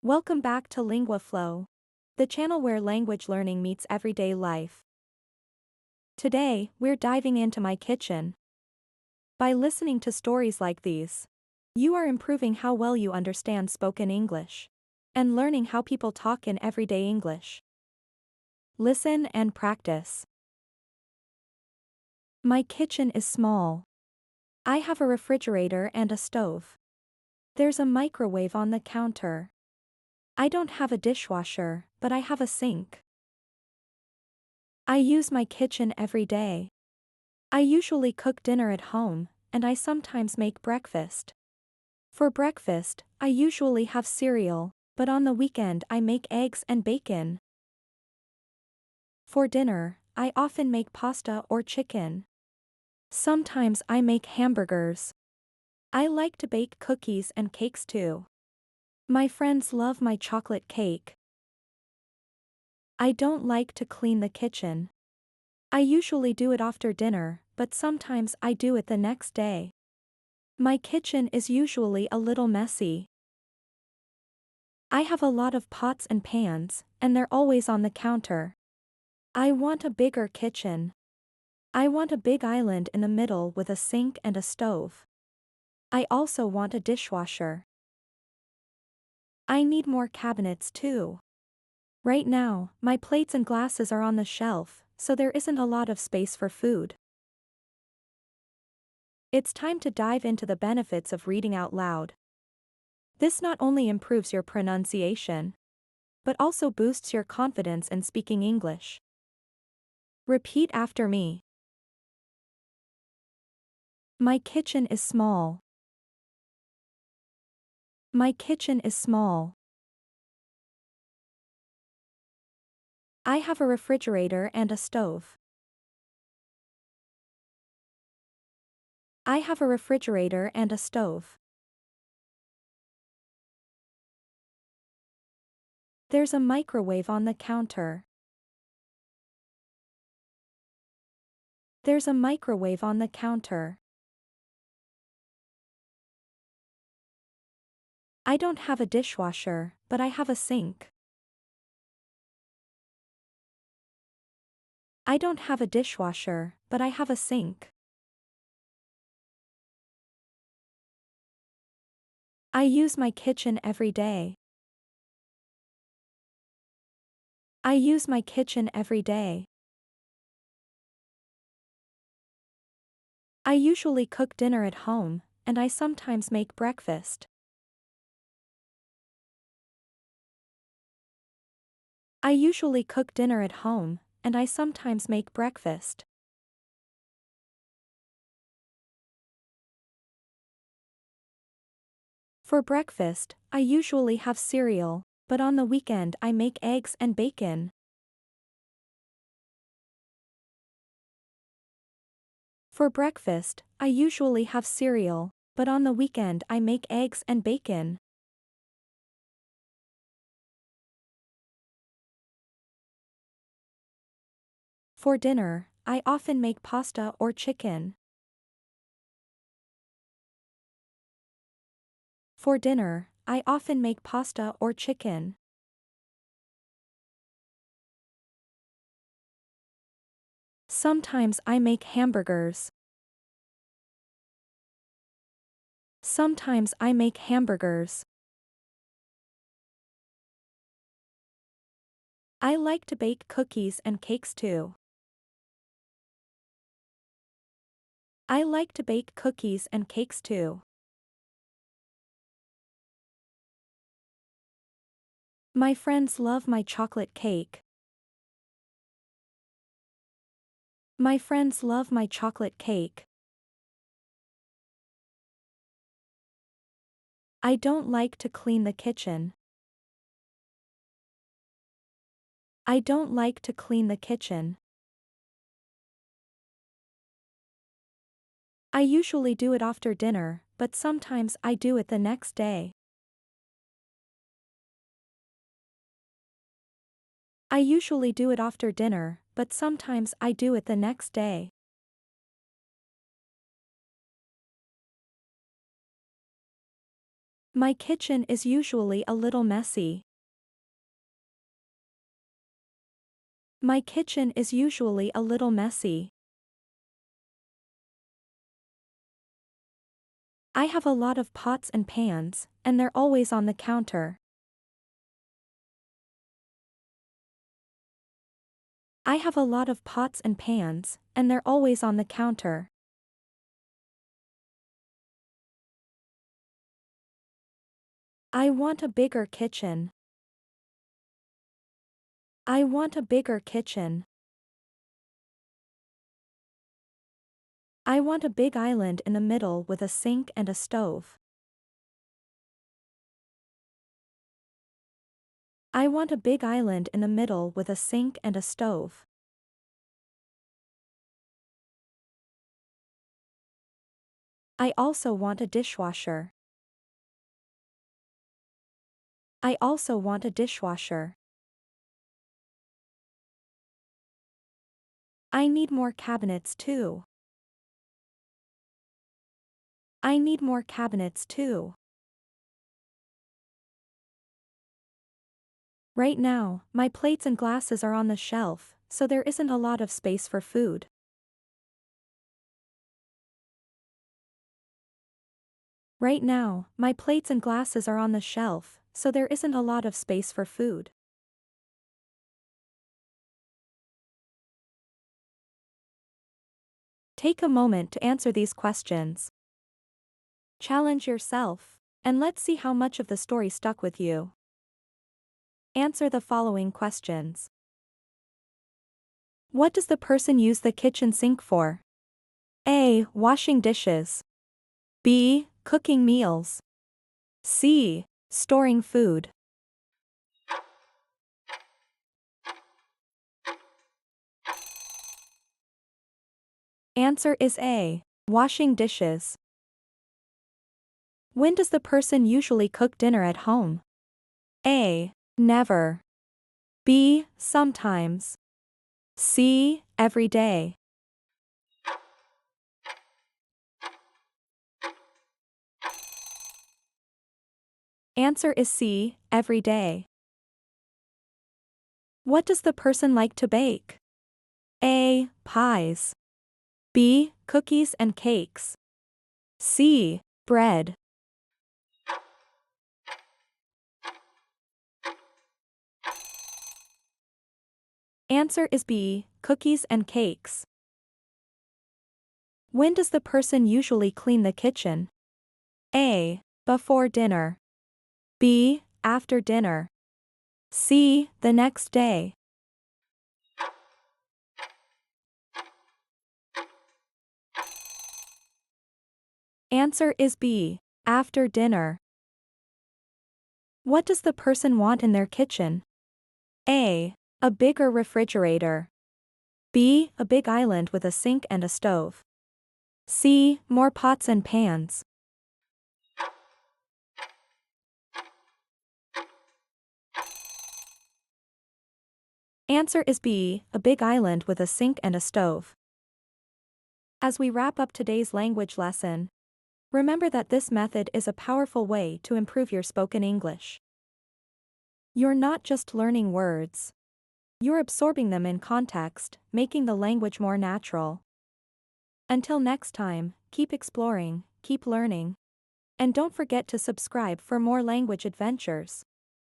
Welcome back to LinguaFlow, the channel where language learning meets everyday life. Today, we're diving into my kitchen. By listening to stories like these, you are improving how well you understand spoken English and learning how people talk in everyday English. Listen and practice. My kitchen is small. I have a refrigerator and a stove. There's a microwave on the counter. I don't have a dishwasher, but I have a sink. I use my kitchen every day. I usually cook dinner at home, and I sometimes make breakfast. For breakfast, I usually have cereal, but on the weekend I make eggs and bacon. For dinner, I often make pasta or chicken. Sometimes I make hamburgers. I like to bake cookies and cakes too. My friends love my chocolate cake. I don't like to clean the kitchen. I usually do it after dinner, but sometimes I do it the next day. My kitchen is usually a little messy. I have a lot of pots and pans, and they're always on the counter. I want a bigger kitchen. I want a big island in the middle with a sink and a stove. I also want a dishwasher. I need more cabinets too. Right now, my plates and glasses are on the shelf, so there isn't a lot of space for food. It's time to dive into the benefits of reading out loud. This not only improves your pronunciation, but also boosts your confidence in speaking English. Repeat after me. My kitchen is small. My kitchen is small. I have a refrigerator and a stove. I have a refrigerator and a stove. There's a microwave on the counter. There's a microwave on the counter. I don't have a dishwasher, but I have a sink. I don't have a dishwasher, but I have a sink. I use my kitchen every day. I use my kitchen every day. I usually cook dinner at home, and I sometimes make breakfast. I usually cook dinner at home, and I sometimes make breakfast. For breakfast, I usually have cereal, but on the weekend I make eggs and bacon. For breakfast, I usually have cereal, but on the weekend I make eggs and bacon. For dinner, I often make pasta or chicken. For dinner, I often make pasta or chicken. Sometimes I make hamburgers. Sometimes I make hamburgers. I like to bake cookies and cakes too. I like to bake cookies and cakes too. My friends love my chocolate cake. My friends love my chocolate cake. I don't like to clean the kitchen. I don't like to clean the kitchen. I usually do it after dinner, but sometimes I do it the next day. I usually do it after dinner, but sometimes I do it the next day. My kitchen is usually a little messy. My kitchen is usually a little messy. I have a lot of pots and pans, and they're always on the counter. I have a lot of pots and pans, and they're always on the counter. I want a bigger kitchen. I want a bigger kitchen. I want a big island in the middle with a sink and a stove. I want a big island in the middle with a sink and a stove. I also want a dishwasher. I also want a dishwasher. I need more cabinets too. I need more cabinets too. Right now, my plates and glasses are on the shelf, so there isn't a lot of space for food. Right now, my plates and glasses are on the shelf, so there isn't a lot of space for food. Take a moment to answer these questions. Challenge yourself, and let's see how much of the story stuck with you. Answer the following questions. What does the person use the kitchen sink for? A. Washing dishes. B. Cooking meals. C. Storing food. Answer is A. Washing dishes. When does the person usually cook dinner at home? A. Never. B. Sometimes. C. Every day. Answer is C. Every day. What does the person like to bake? A. Pies. B. Cookies and cakes. C. Bread. Answer is B. Cookies and cakes. When does the person usually clean the kitchen? A. Before dinner. B. After dinner. C. The next day. Answer is B. After dinner. What does the person want in their kitchen? A. A bigger refrigerator. B. A big island with a sink and a stove. C. More pots and pans. Answer is B. A big island with a sink and a stove. As we wrap up today's language lesson, remember that this method is a powerful way to improve your spoken English. You're not just learning words. You're absorbing them in context, making the language more natural. Until next time, keep exploring, keep learning, and don't forget to subscribe for more language adventures.